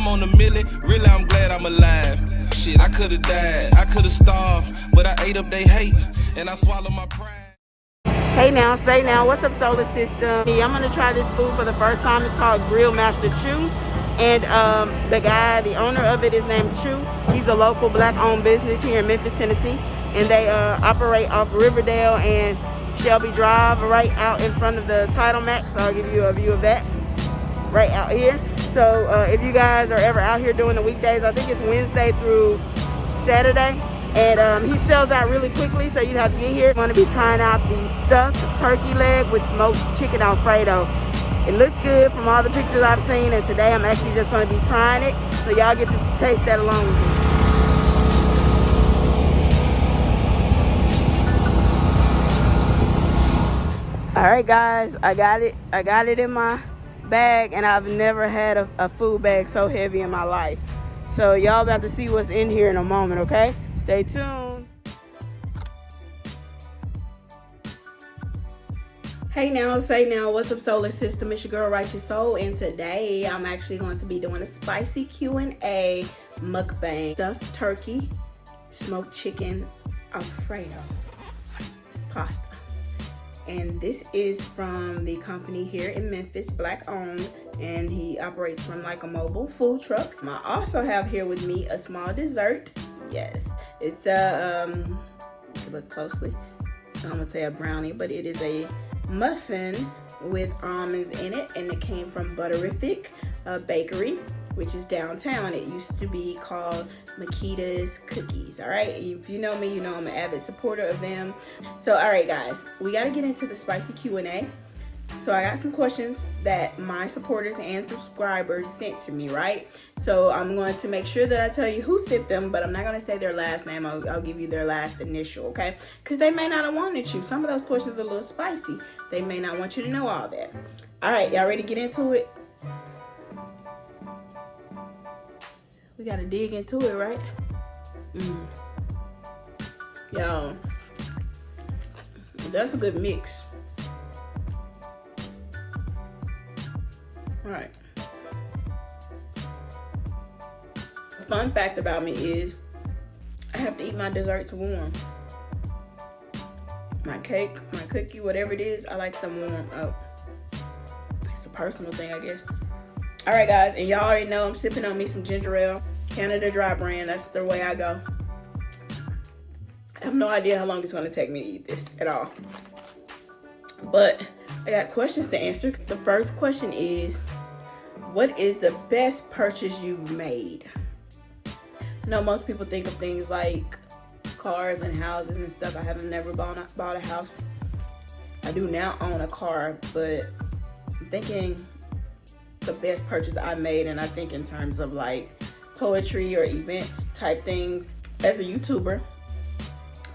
on the milli, really I'm glad I'm alive. Shit, I could've died, I could've starved, but I ate up they hate, and I swallowed my pride. Hey now, say now, what's up solar system? I'm gonna try this food for the first time. It's called Grill Master Chew. And the owner of it is named Chew. He's a local black owned business here in Memphis, Tennessee. And they operate off Riverdale and Shelby Drive right out in front of the Title Max. So I'll give you a view of that right out here. So if you guys are ever out here doing the weekdays, I think it's Wednesday through Saturday. And he sells out really quickly, so you'd have to get here. I'm gonna be trying out the stuffed turkey leg with smoked chicken Alfredo. It looks good from all the pictures I've seen, and today I'm actually just gonna be trying it, so y'all get to taste that along with me. All right, guys, I got it in my bag, and I've never had a food bag so heavy in my life. So y'all about to see what's in here in a moment, okay? Stay tuned. Hey now, say now, what's up solar system? It's your girl Writeous Soul, and today I'm actually going to be doing a spicy Q&A mukbang. Stuffed turkey, smoked chicken Alfredo pasta. And this is from the company here in Memphis, black owned, and he operates from like a mobile food truck. I also have here with me a small dessert. Yes, it's if you look closely, so I'm gonna say a brownie, but it is a muffin with almonds in it, and it came from Butterific Bakery, which is downtown. It used to be called Makita's Cookies. All right, if you know me, you know I'm an avid supporter of them. So all right guys, we got to get into the spicy Q&A. So I got some questions that my supporters and subscribers sent to me, right? So I'm going to make sure that I tell you who sent them, but I'm not going to say their last name. I'll give you their last initial, okay? Because they may not have wanted you. Some of those questions are a little spicy. They may not want you to know all that. All right, y'all ready to get into it? We got to dig into it, right? Y'all, that's a good mix. All right. A fun fact about me is I have to eat my desserts warm. My cake, my cookie, whatever it is, I like them warm up. It's a personal thing, I guess. All right, guys, and y'all already know I'm sipping on me some ginger ale, Canada Dry brand. That's the way I go. I have no idea how long it's going to take me to eat this at all. But I got questions to answer. The first question is, what is the best purchase you've made? I know most people think of things like cars and houses and stuff. I haven't never bought a house. I do now own a car, but I'm thinking the best purchase I made, and I think in terms of like poetry or events type things. As a YouTuber,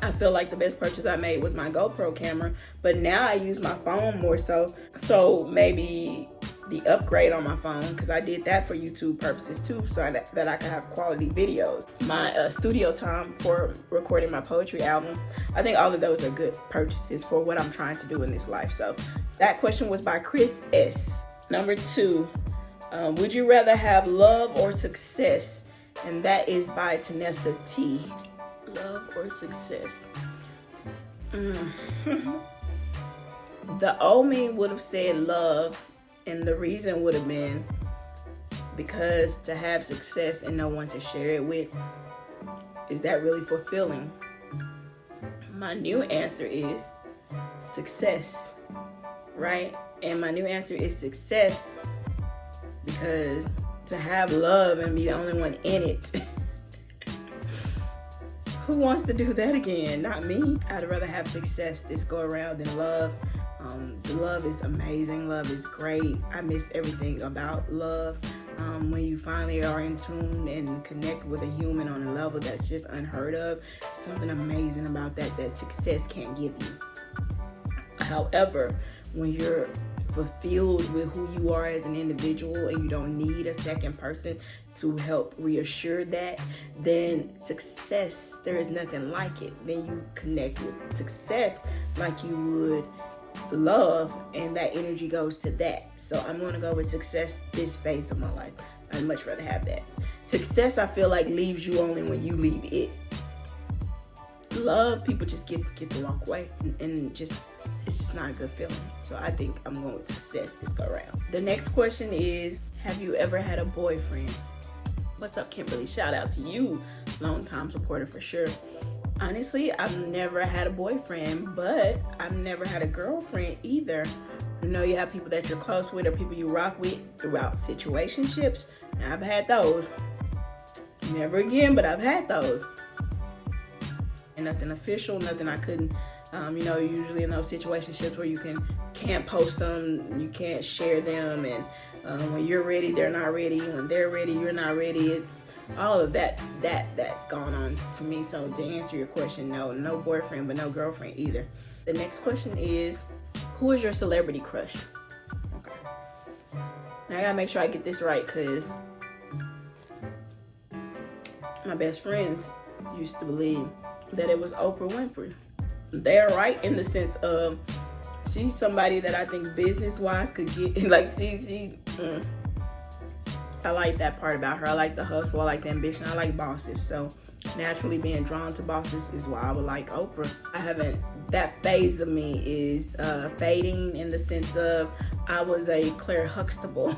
I feel like the best purchase I made was my GoPro camera, but now I use my phone more so maybe the upgrade on my phone, because I did that for YouTube purposes too, so that I can have quality videos. My studio time for recording my poetry albums, I think all of those are good purchases for what I'm trying to do in this life. So that question was by Chris S. Number 2, would you rather have love or success? And that is by Tanessa T. Love or success? The old me would have said love, and the reason would have been because to have success and no one to share it with, is that really fulfilling? My new answer is success, right? And my new answer is success because to have love and be the only one in it, who wants to do that again? Not me. I'd rather have success this go around than love. Love is amazing. Love is great. I miss everything about love. When you finally are in tune and connect with a human on a level that's just unheard of, something amazing about that success can't give you. However, when you're fulfilled with who you are as an individual and you don't need a second person to help reassure that, then success, there is nothing like it. Then you connect with success like you would love, and that energy goes to that. So I'm going to go with success this phase of my life. I'd much rather have that. Success, I feel like, leaves you only when you leave it. Love, people just get to walk away, and just, it's just not a good feeling. So I think I'm going with success this go around. The next question is, have you ever had a boyfriend? What's up, Kimberly? Shout out to you, long-time supporter for sure. Honestly, I've never had a boyfriend, but I've never had a girlfriend either. You know, you have people that you're close with or people you rock with throughout situationships. And I've had those. Never again, but I've had those. And nothing official, nothing I couldn't, you know, usually in those situationships where you can't post them, you can't share them, and when you're ready, they're not ready. When they're ready, you're not ready. It's all of that's gone on to me. So to answer your question, no boyfriend, but no girlfriend either. The next question is, who is your celebrity crush? Okay. Now I gotta make sure I get this right, because my best friends used to believe that it was Oprah Winfrey. They're right in the sense of she's somebody that I think business-wise could get, like I like that part about her. I like the hustle, I like the ambition, I like bosses. So naturally being drawn to bosses is why I would like Oprah. That phase of me is fading in the sense of I was a Claire Huxtable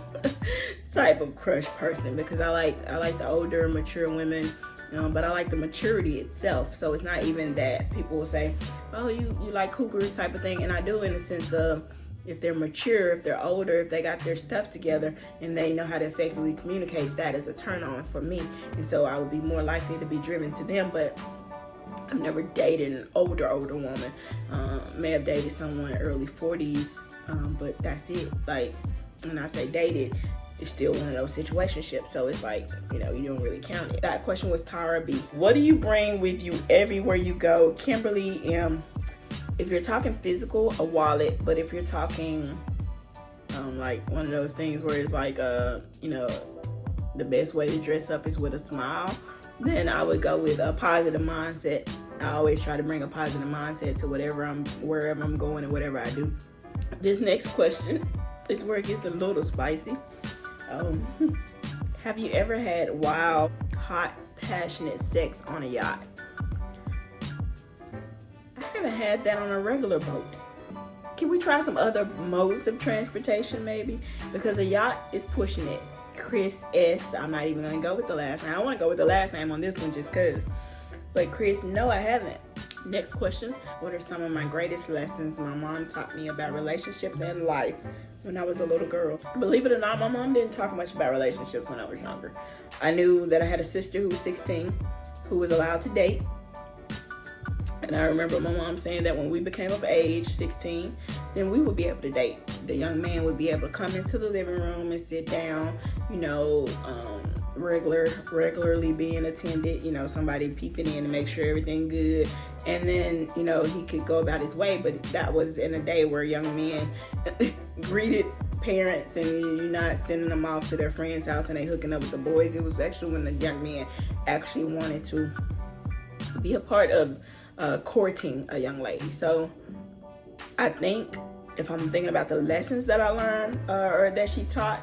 type of crush person, because I like the older, mature women. But I like the maturity itself. So it's not even that people will say, oh, you like cougars type of thing. And I do, in the sense of, if they're mature, if they're older, if they got their stuff together and they know how to effectively communicate, that is a turn on for me. And so I would be more likely to be driven to them. But I've never dated an older woman. May have dated someone early 40s, but that's it. Like, when I say dated, it's still one of those situationships. So it's like, you know, you don't really count it. That question was Tara B. What do you bring with you everywhere you go? Kimberly M. If you're talking physical, a wallet. But if you're talking like one of those things where it's like, you know, the best way to dress up is with a smile, then I would go with a positive mindset. I always try to bring a positive mindset to wherever I'm going and whatever I do. This next question is where it gets a little spicy. Have you ever had wild, hot, passionate sex on a yacht? I haven't had that on a regular boat. Can we try some other modes of transportation maybe? Because a yacht is pushing it. Chris S. I'm not even going to go with the last name. I want to go with the last name on this one just because. But Chris, no, I haven't. Next question. What are some of my greatest lessons my mom taught me about relationships and life when I was a little girl? Believe it or not, my mom didn't talk much about relationships when I was younger. I knew that I had a sister who was 16 who was allowed to date. And I remember my mom saying that when we became of age, 16, then we would be able to date. The young man would be able to come into the living room and sit down, you know, regularly being attended, you know, somebody peeping in to make sure everything good. And then, you know, he could go about his way. But that was in a day where young men greeted parents and you're not sending them off to their friend's house and they hooking up with the boys. It was actually when the young man actually wanted to be a part of courting a young lady. So I think if I'm thinking about the lessons that I learned or that she taught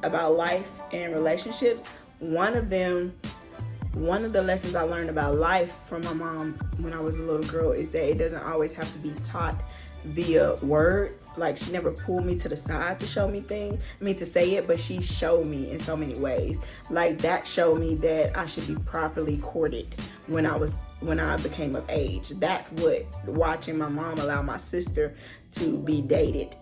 about life and relationships, one of the lessons I learned about life from my mom when I was a little girl is that it doesn't always have to be taught via words. Like, she never pulled me to the side to show me things, to say it, but she showed me in so many ways. Like, that showed me that I should be properly courted when I became of age. That's what watching my mom allow my sister to be dated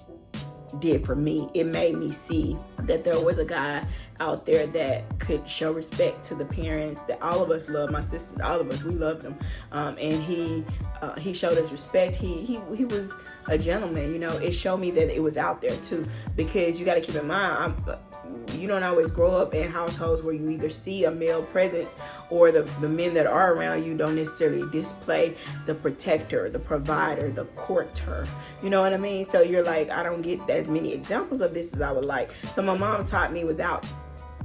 did for me. It made me see that there was a guy out there that could show respect to the parents, that all of us love my sisters, all of us, we loved him, and he showed us respect. He was a gentleman, you know. It showed me that it was out there too, because you got to keep in mind, you don't always grow up in households where you either see a male presence or the men that are around you don't necessarily display the protector, the provider, the courter, you know what I mean? So you're like, I don't get as many examples of this as I would like. So my mom taught me without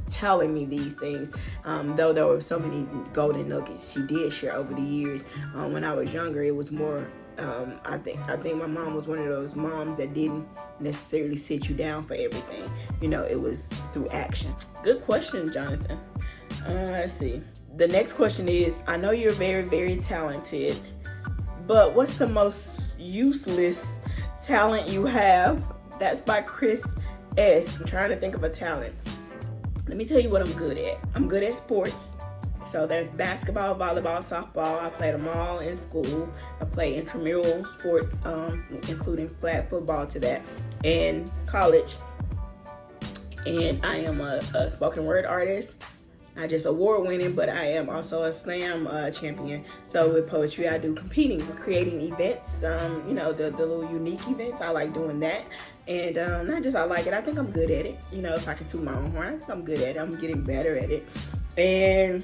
telling me these things, though there were so many golden nuggets she did share over the years. When I was younger, it was more I think my mom was one of those moms that didn't necessarily sit you down for everything. You know, it was through action. Good question, Jonathan. Let's see. The next question is, I know you're very, very talented, but what's the most useless talent you have? That's by Chris S. I'm trying to think of a talent. Let me tell you what I'm good at. I'm good at sports. So there's basketball, volleyball, softball. I played them all in school. I played intramural sports, including flag football to that, in college. And I am a spoken word artist. Not just award winning, but I am also a slam champion. So with poetry, I do competing, creating events, you know, the little unique events. I like doing that. And not just I like it, I think I'm good at it. You know, if I can toot my own horn, I think I'm good at it. I'm getting better at it. And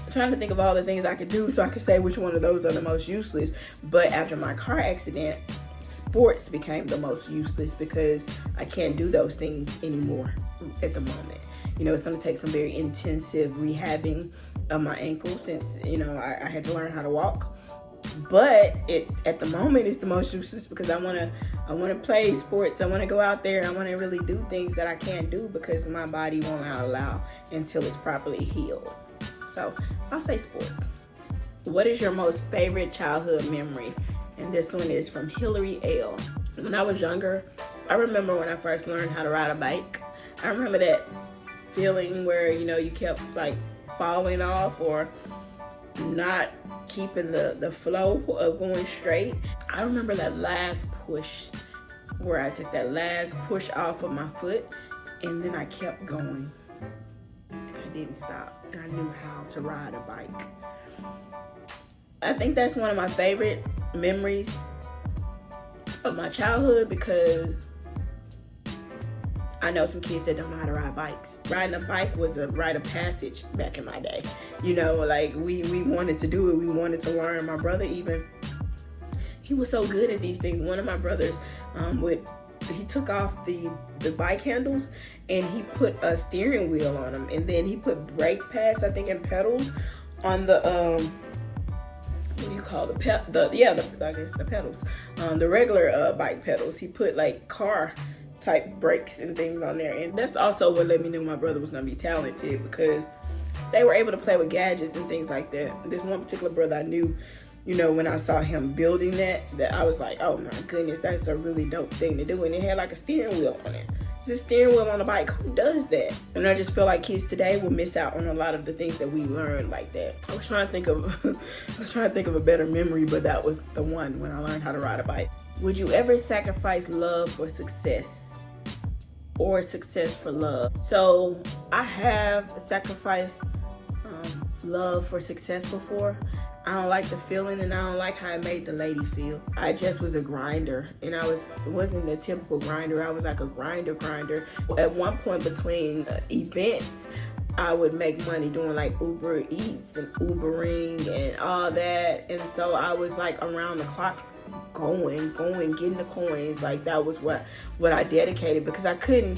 I'm trying to think of all the things I could do so I could say which one of those are the most useless. But after my car accident, sports became the most useless because I can't do those things anymore at the moment. You know, it's going to take some very intensive rehabbing of my ankle since, you know, I had to learn how to walk. But it at the moment is the most useless because I want to play sports. I want to go out there. I want to really do things that I can't do because my body won't allow until it's properly healed. So I'll say sports. What is your most favorite childhood memory? And this one is from Hillary L. When I was younger, I remember when I first learned how to ride a bike. I remember that feeling where, you know, you kept like falling off or not keeping the flow of going straight. I remember that last push where I took that last push off of my foot and then I kept going and I didn't stop and I knew how to ride a bike. I think that's one of my favorite memories of my childhood because I know some kids that don't know how to ride bikes. Riding a bike was a rite of passage back in my day. You know, like we wanted to do it. We wanted to learn. My brother even, he was so good at these things. One of my brothers he took off the bike handles and he put a steering wheel on them. And then he put brake pads, I think, and pedals on the, what do you call the pedals. The regular bike pedals. He put like car type brakes and things on there, and that's also what let me know my brother was gonna be talented because they were able to play with gadgets and things like that. There's one particular brother I knew, you know, when I saw him building that I was like, oh my goodness, that's a really dope thing to do. And it had like a steering wheel on it. It's a steering wheel on a bike. Who does that? And I just feel like kids today will miss out on a lot of the things that we learned like that. I was trying to think of a better memory, but that was the one when I learned how to ride a bike. Would you ever sacrifice love for success? Or success for love? So I have sacrificed love for success before. I don't like the feeling and I don't like how it made the lady feel. I just was a grinder and I wasn't a typical grinder. I was like a grinder. At one point between events, I would make money doing like Uber Eats and Ubering and all that. And so I was like around the clock going, getting the coins. Like that was what I dedicated because I couldn't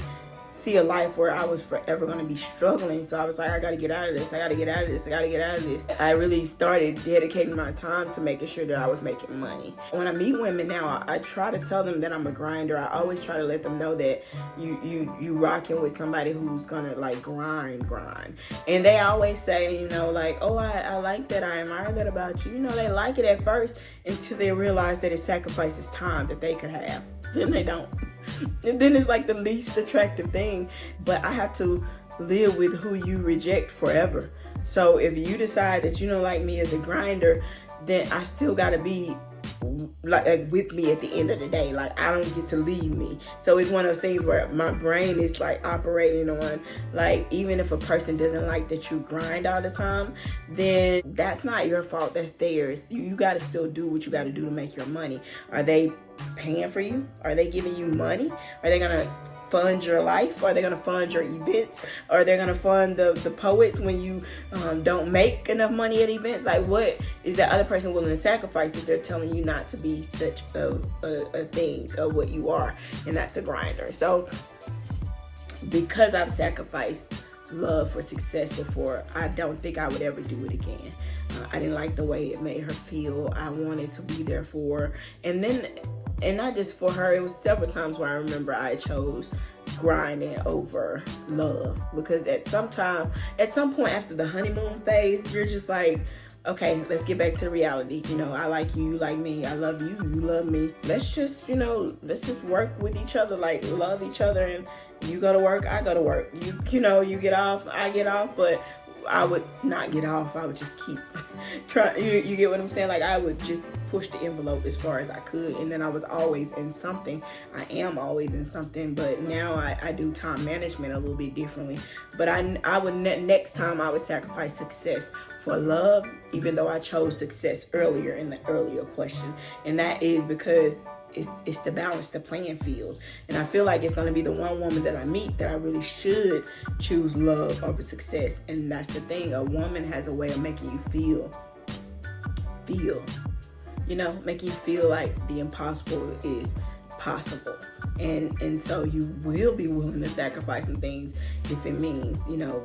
see a life where I was forever going to be struggling. So I was like, I got to get out of this. I really started dedicating my time to making sure that I was making money. When I meet women now, I try to tell them that I'm a grinder. I always try to let them know that you rocking with somebody who's going to like grind. And they always say, you know, like, oh, I like that. I admire that about you. You know, they like it at first until they realize that it sacrifices time that they could have. Then they don't. And then it's like the least attractive thing. But I have to live with who you reject forever. So if you decide that you don't like me as a grinder, then I still gotta be like with me at the end of the day. Like I don't get to leave me. So it's one of those things where my brain is like operating on like, even if a person doesn't like that you grind all the time, then that's not your fault, that's theirs. You gotta still do what you gotta do to make your money. Are they paying for you? Are they giving you money? Are they gonna fund your life? Are they going to fund your events? Are they going to fund the poets when you don't make enough money at events? Like, what is that other person willing to sacrifice if they're telling you not to be such a thing of what you are? And that's a grinder. So because I've sacrificed love for success before. I don't think I would ever do it again. I didn't like the way it made her feel. I wanted to be there for her. And not just for her, it was several times where I remember I chose grinding over love, because at some point after the honeymoon phase, you're just like, okay, let's get back to reality. I like you, you like me, I love you, you love me. Let's just work with each other, like love each other, and you go to work, I go to work. You get off, I get off, but I would not get off. I would just keep trying. You get what I'm saying? Like, I would just push the envelope as far as I could, and then I was always in something. I am always in something, but now I do time management a little bit differently. But I would next time I would sacrifice success for love, even though I chose success earlier in the earlier question, and that is because it's to balance the playing field. And I feel like it's going to be the one woman that I meet that I really should choose love over success. And that's the thing. A woman has a way of making you feel, making you feel like the impossible is possible. And so you will be willing to sacrifice some things if it means,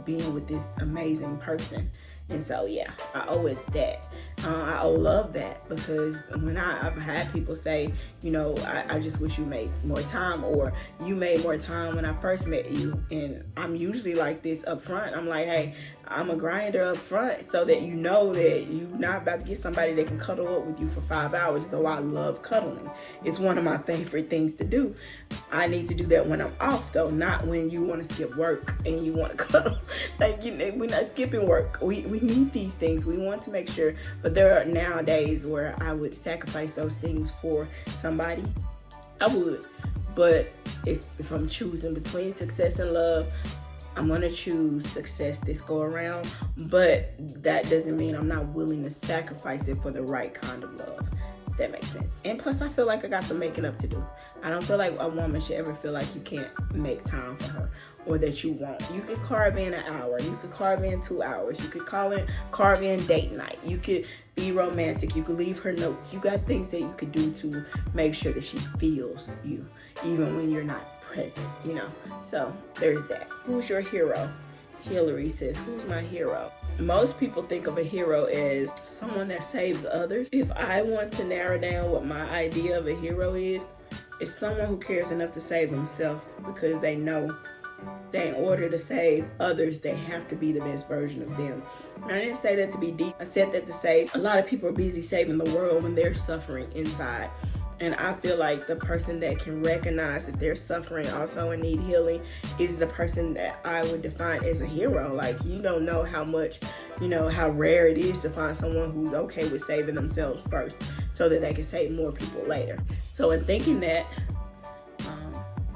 being with this amazing person. And so, yeah, I owe it that. I owe love that, because when I've had people say, I just wish you made more time, or you made more time when I first met you. And I'm usually like this up front. I'm like, hey, I'm a grinder up front so that you know that you're not about to get somebody that can cuddle up with you for 5 hours, though I love cuddling. It's one of my favorite things to do. I need to do that when I'm off, though, not when you want to skip work and you want to cuddle. Like, we're not skipping work. We need these things. We want to make sure. But there are nowadays where I would sacrifice those things for somebody. I would. But if I'm choosing between success and love, I'm going to choose success this go around, but that doesn't mean I'm not willing to sacrifice it for the right kind of love, if that makes sense. And plus, I feel like I got some making up to do. I don't feel like a woman should ever feel like you can't make time for her, or that you won't. You could carve in an hour. You could carve in 2 hours. You could carve in date night. You could be romantic. You could leave her notes. You got things that you could do to make sure that she feels you, even when you're not present, So there's that. Who's your hero? Hillary says, who's my hero? Most people think of a hero as someone that saves others. If I want to narrow down what my idea of a hero is, it's someone who cares enough to save themselves, because they know that in order to save others, they have to be the best version of them. And I didn't say that to be deep. I said that to say a lot of people are busy saving the world when they're suffering inside. And I feel like the person that can recognize that they're suffering also and need healing is the person that I would define as a hero. Like, you don't know how much, how rare it is to find someone who's okay with saving themselves first so that they can save more people later. So in thinking that,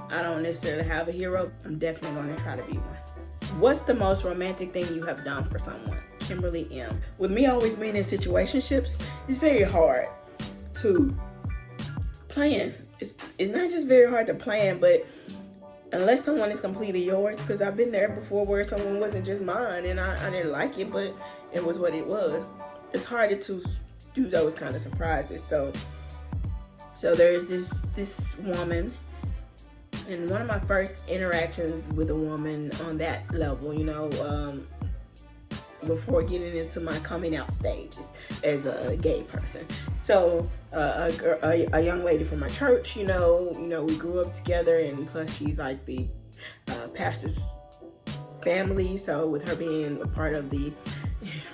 I don't necessarily have a hero, I'm definitely going to try to be one. What's the most romantic thing you have done for someone? Kimberly M. With me always being in situationships, it's very hard to plan. It's not just very hard to plan, but unless someone is completely yours, because I've been there before where someone wasn't just mine and I didn't like it, but it was what it was. It's harder to do those kind of surprises. So there's this woman, and one of my first interactions with a woman on that level, before getting into my coming out stages as a gay person. So a young lady from my church, we grew up together, and plus she's like the pastor's family. So with her being a part of the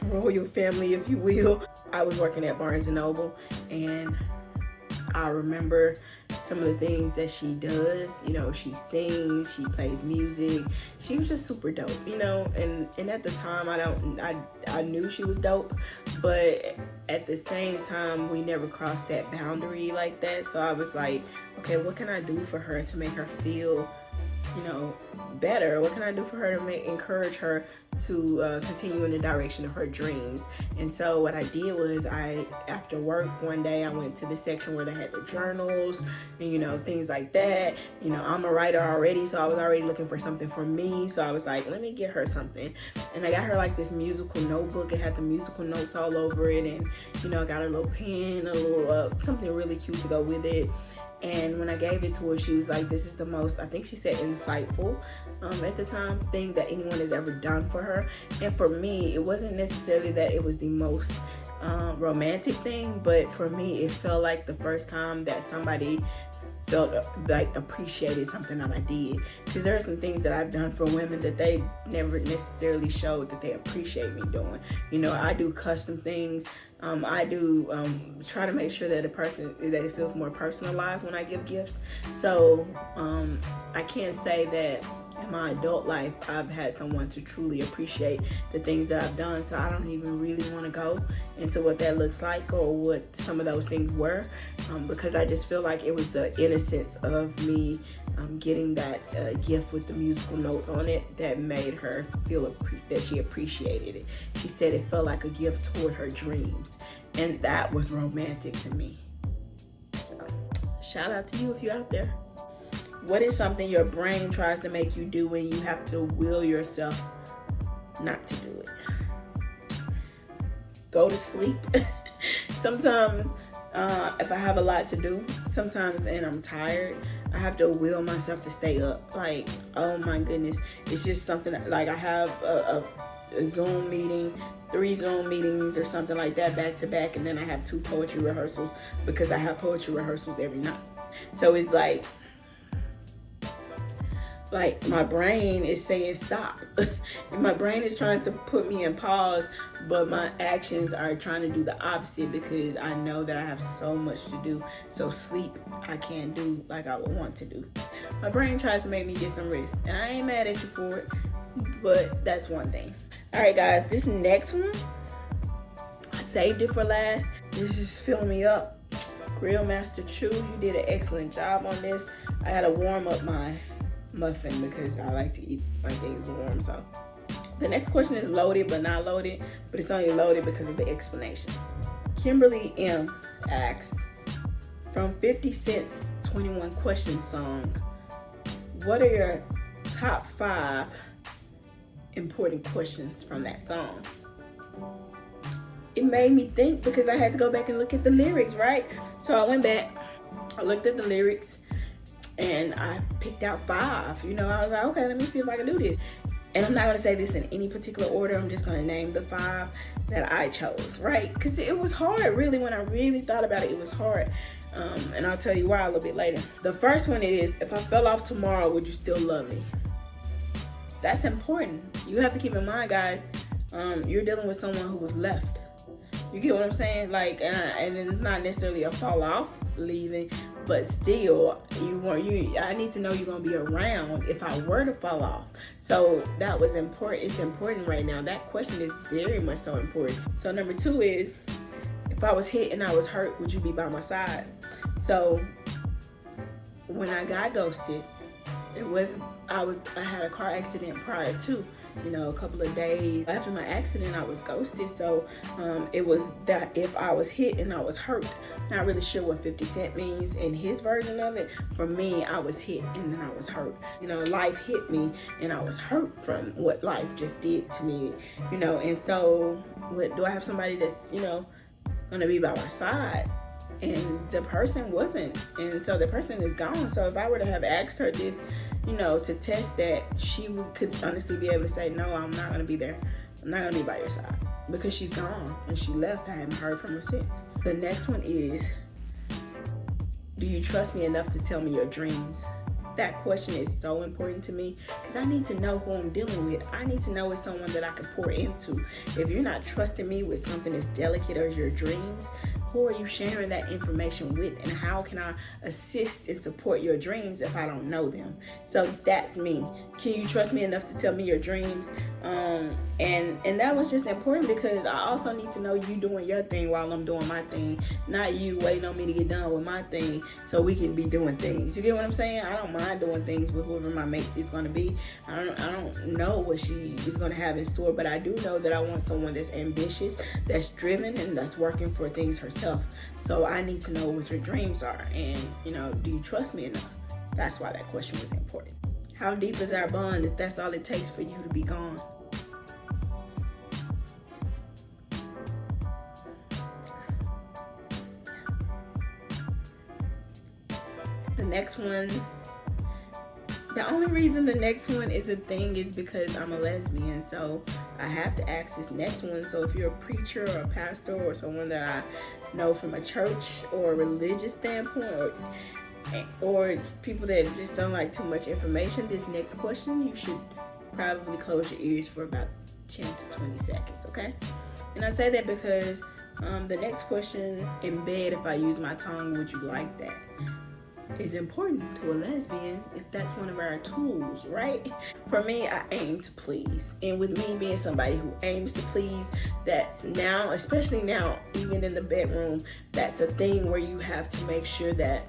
royal family, if you will, I was working at Barnes & Noble, and I remember some of the things that she does. She sings, she plays music. She was just super dope, and at the time I knew she was dope, but at the same time we never crossed that boundary like that. So I was like, okay, what can I do for her to make her feel better? What can I do for her to encourage her to continue in the direction of her dreams? And so what I did was, after work one day, I went to the section where they had the journals and things like that. I'm a writer already, so I was already looking for something for me. So I was like, let me get her something. And I got her like this musical notebook. It had the musical notes all over it, and I got a little pen, a little something really cute to go with it. And when I gave it to her, she was like, this is the most, I think she said insightful at the time, thing that anyone has ever done for her. And for me, it wasn't necessarily that it was the most romantic thing, but for me, it felt like the first time that somebody felt like appreciated something that I did. Because there are some things that I've done for women that they never necessarily showed that they appreciate me doing. You know, I do custom things. I do try to make sure that that it feels more personalized when I give gifts. So I can't say that in my adult life I've had someone to truly appreciate the things that I've done. So I don't even really want to go into what that looks like or what some of those things were, because I just feel like it was the innocence of me getting that gift with the musical notes on it that made her feel that she appreciated it. She said it felt like a gift toward her dreams, and that was romantic to me. So, shout out to you if you're out there. What is something your brain tries to make you do when you have to will yourself not to do it? Go to sleep. Sometimes if I have a lot to do, sometimes and I'm tired, I have to will myself to stay up. Like, oh my goodness, it's just something like I have a Zoom meeting, 3 Zoom meetings or something like that back to back, and then I have 2 poetry rehearsals because I have poetry rehearsals every night. So it's like my brain is saying stop. And my brain is trying to put me in pause, but my actions are trying to do the opposite because I know that I have so much to do. So sleep I can't do like I would want to do. My brain tries to make me get some rest, and I ain't mad at you for it, but that's one thing. All right, guys, this next one, I saved it for last. This is filling me up. Grill Master Chew, you did an excellent job on this. I had to warm up my muffin because I like to eat my things warm. So the next question is loaded but not loaded, but it's only loaded because of the explanation. Kimberly M asks, from 50 Cent's 21 Questions song, what are your top 5 important questions from that song? It made me think because I had to go back and look at the lyrics, right? So I went back, I looked at the lyrics, and I picked out 5. You know, I was like, okay, let me see if I can do this. And I'm not going to say this in any particular order. I'm just going to name the 5 that I chose, right? Because it was hard, really. When I really thought about it, it was hard. And I'll tell you why a little bit later. The first one is, if I fell off tomorrow, would you still love me? That's important. You have to keep in mind, guys, you're dealing with someone who was left. You get what I'm saying? Like, and it's not necessarily a fall off, leaving, but still, I need to know you're gonna be around if I were to fall off. So that was important. It's important right now. That question is very much so important. So number 2 is, if I was hit and I was hurt, would you be by my side? So when I got ghosted, I had a car accident prior to, a couple of days after my accident, I was ghosted. So it was that if I was hit and I was hurt. Not really sure what 50 Cent means in his version of it. For me, I was hit and then I was hurt. Life hit me and I was hurt from what life just did to me. And so do I have somebody that's, gonna be by my side? And the person wasn't, and so the person is gone. So if I were to have asked her this, to test that, she could honestly be able to say, no, I'm not going to be there. I'm not going to be by your side, because she's gone and she left. I haven't heard from her since. The next one is, do you trust me enough to tell me your dreams? That question is so important to me because I need to know who I'm dealing with. I need to know it's someone that I can pour into. If you're not trusting me with something as delicate as your dreams, who are you sharing that information with, and how can I assist and support your dreams if I don't know them? So that's me. Can you trust me enough to tell me your dreams? And that was just important because I also need to know you doing your thing while I'm doing my thing, not you waiting on me to get done with my thing so we can be doing things. You get what I'm saying? I don't mind doing things with whoever my mate is going to be. I don't know what she is going to have in store, but I do know that I want someone that's ambitious, that's driven, and that's working for things herself. So I need to know what your dreams are, and do you trust me enough? That's why that question was important. How deep is our bond if that's all it takes for you to be gone? next one, the only reason the next one is a thing is because I'm a lesbian. So I have to ask this next one. So if you're a preacher or a pastor or someone that I know from a church or a religious standpoint, or people that just don't like too much information, this next question, you should probably close your ears for about 10 to 20 seconds, okay? And I say that because the next question, in bed, if I use my tongue, would you like that? Is important to a lesbian if that's one of our tools, right? For me, I aim to please. And with me being somebody who aims to please, that's now, especially now, even in the bedroom, that's a thing where you have to make sure that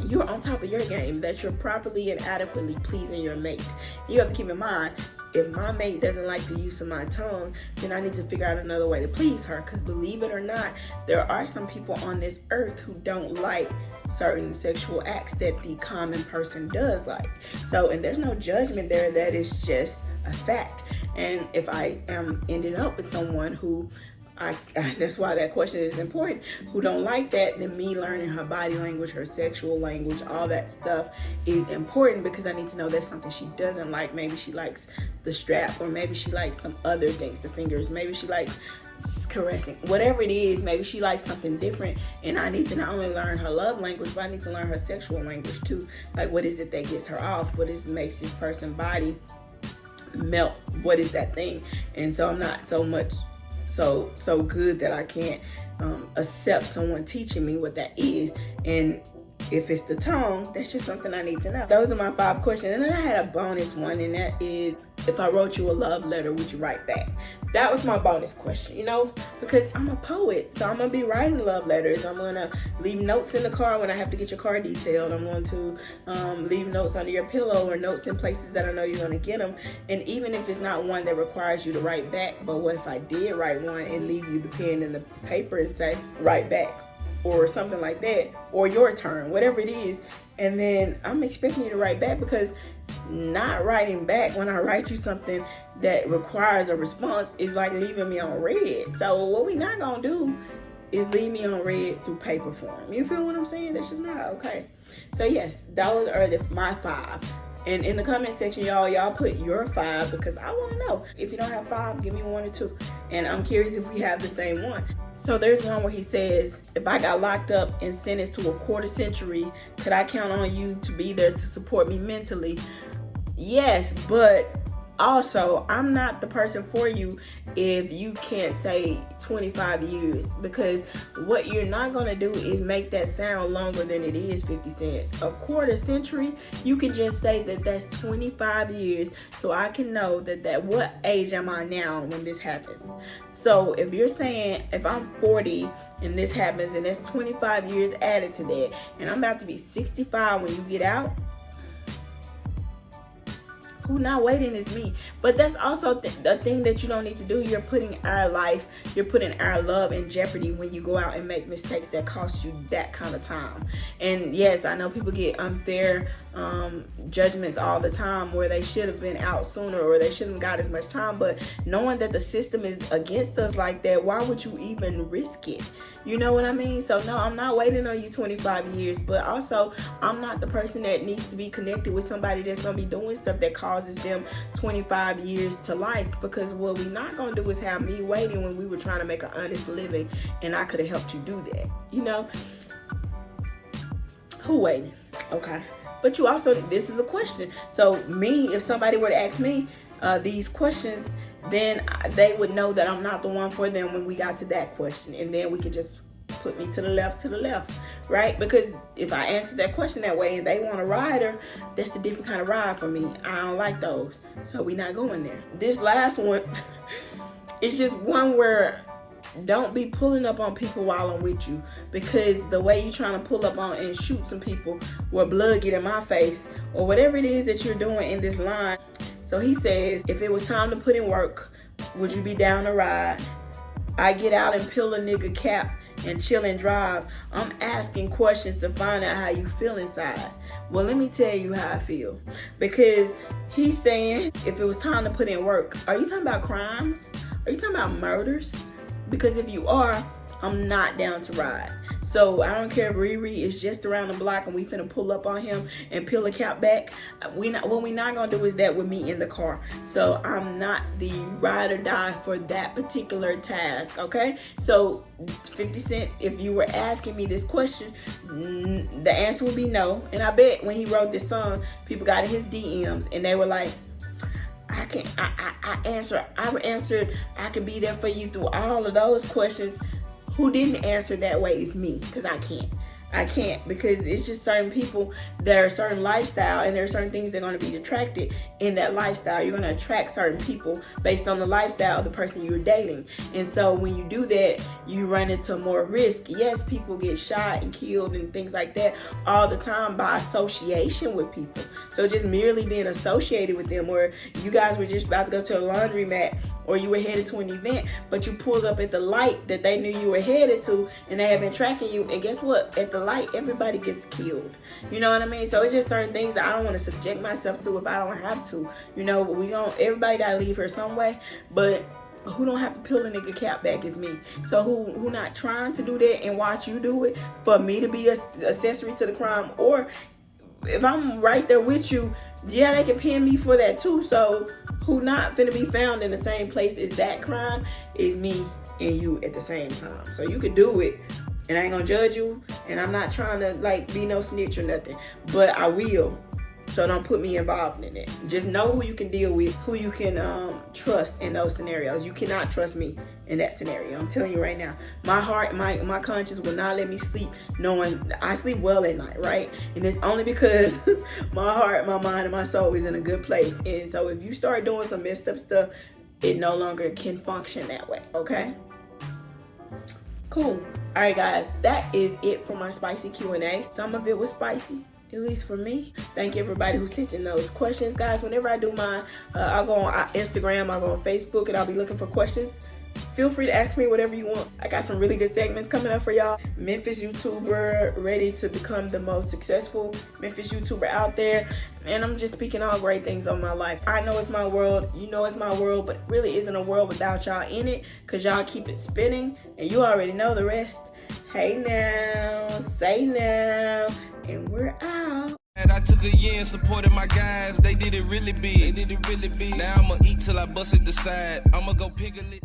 you're on top of your game, that you're properly and adequately pleasing your mate. You have to keep in mind, if my mate doesn't like the use of my tongue, then I need to figure out another way to please her. Because believe it or not, there are some people on this earth who don't like certain sexual acts that the common person does like. So, and there's no judgment there. That is just a fact. And if I am ending up with someone who that's why that question is important, who don't like that, then me learning her body language, her sexual language, all that stuff is important, because I need to know there's something she doesn't like. Maybe she likes the strap, or maybe she likes some other things, the fingers, maybe she likes caressing, whatever it is. Maybe she likes something different, and I need to not only learn her love language, but I need to learn her sexual language too. Like, what is it that gets her off? What makes this person's body melt? What is that thing? And so I'm not so good that I can't accept someone teaching me what that is. And if it's the tongue, that's just something I need to know. Those are my 5 questions. And then I had a bonus one, and that is, if I wrote you a love letter, would you write back? That was my bonus question, because I'm a poet. So I'm going to be writing love letters. I'm going to leave notes in the car when I have to get your car detailed. I'm going to leave notes under your pillow, or notes in places that I know you're going to get them. And even if it's not one that requires you to write back, but what if I did write one and leave you the pen and the paper and say, write back, or something like that, or your turn, whatever it is. And then I'm expecting you to write back, because not writing back when I write you something that requires a response is like leaving me on red. So what we not gonna do is leave me on red through paper form. You feel what I'm saying? That's just not okay. So yes, those are my 5. And in the comment section, y'all put your 5, because I want to know. If you don't have 5, give me 1 or 2. And I'm curious if we have the same one. So there's one where he says, if I got locked up and sentenced to a quarter century, could I count on you to be there to support me mentally? Yes, but also, I'm not the person for you if you can't say 25 years, because what you're not going to do is make that sound longer than it is, 50 Cent. A quarter century, you can just say that that's 25 years, so I can know that what age am I now when this happens. So if you're saying, if I'm 40 and this happens, and there's 25 years added to that, and I'm about to be 65 when you get out, who not waiting is me. But that's also the thing that you don't need to do. You're putting our life, you're putting our love in jeopardy when you go out and make mistakes that cost you that kind of time. And yes, I know people get unfair judgments all the time, where they should have been out sooner, or they shouldn't have got as much time. But knowing that the system is against us like that, why would you even risk it? You know what I mean? So no, I'm not waiting on you 25 years, but also I'm not the person that needs to be connected with somebody that's going to be doing stuff that causes them 25 years to life, because what we're not going to do is have me waiting when we were trying to make an honest living, and I could have helped you do that. Who waiting? Okay. But you also, this is a question. So me, if somebody were to ask me these questions, then they would know that I'm not the one for them when we got to that question. And then we could just put me to the left, right? Because if I answer that question that way and they want a rider, that's a different kind of ride for me. I don't like those. So we not going there. This last one is just one where don't be pulling up on people while I'm with you, because the way you're trying to pull up on and shoot some people where blood get in my face, or whatever it is that you're doing in this line. So he says, if it was time to put in work, would you be down to ride? I get out and peel a nigga cap and chill and drive. I'm asking questions to find out how you feel inside. Well, let me tell you how I feel. Because he's saying, if it was time to put in work, are you talking about crimes? Are you talking about murders? Because if you are, I'm not down to ride. So I don't care if Riri is just around the block and we finna pull up on him and peel a cap back. What we not gonna do is that with me in the car. So I'm not the ride or die for that particular task, okay? So 50 cents, if you were asking me this question, the answer would be no. And I bet when he wrote this song, people got in his DMs and they were like, I answered, I could be there for you through all of those questions. Who didn't answer that way is me, because I can't, because it's just certain people, there are certain lifestyle and there are certain things that are going to be attracted in that lifestyle. You're going to attract certain people based on the lifestyle of the person you're dating. And so when you do that, you run into more risk. Yes, people get shot and killed and things like that all the time by association with people. So just merely being associated with them, or you guys were just about to go to a laundromat, or you were headed to an event, but you pulled up at the light that they knew you were headed to, and they have been tracking you. And guess what? At the light, everybody gets killed. You know what I mean? So it's just certain things that I don't want to subject myself to if I don't have to. You know, everybody gotta leave here some way, but who don't have to peel a nigga cap back is me. So who not trying to do that and watch you do it for me to be a accessory to the crime? Or if I'm right there with you, yeah, they can pin me for that too. So who not finna be found in the same place as that crime is me and you at the same time. So you could do it, and I ain't gonna judge you, and I'm not trying to like be no snitch or nothing, but I will. So don't put me involved in it. Just know who you can deal with, who you can trust in those scenarios. You cannot trust me in that scenario. I'm telling you right now. My heart, my conscience will not let me sleep knowing I sleep well at night, right? And it's only because my heart, my mind, and my soul is in a good place. And so if you start doing some messed up stuff, it no longer can function that way, okay? Cool. All right, guys, that is it for my spicy Q&A. Some of it was spicy, at least for me. Thank everybody who sent in those questions, guys. Whenever I do mine, I'll go on Instagram, I'll go on Facebook, and I'll be looking for questions. Feel free to ask me whatever you want. I got some really good segments coming up for y'all. Memphis YouTuber ready to become the most successful Memphis YouTuber out there. And I'm just speaking all great things on my life. I know it's my world. You know it's my world, but it really isn't a world without y'all in it, because y'all keep it spinning. And you already know the rest. Hey now, say now, and we're out. And I took a year and supported my guys. They did it really big. Now I'ma eat till I bust it the side. I'ma go pick a lick.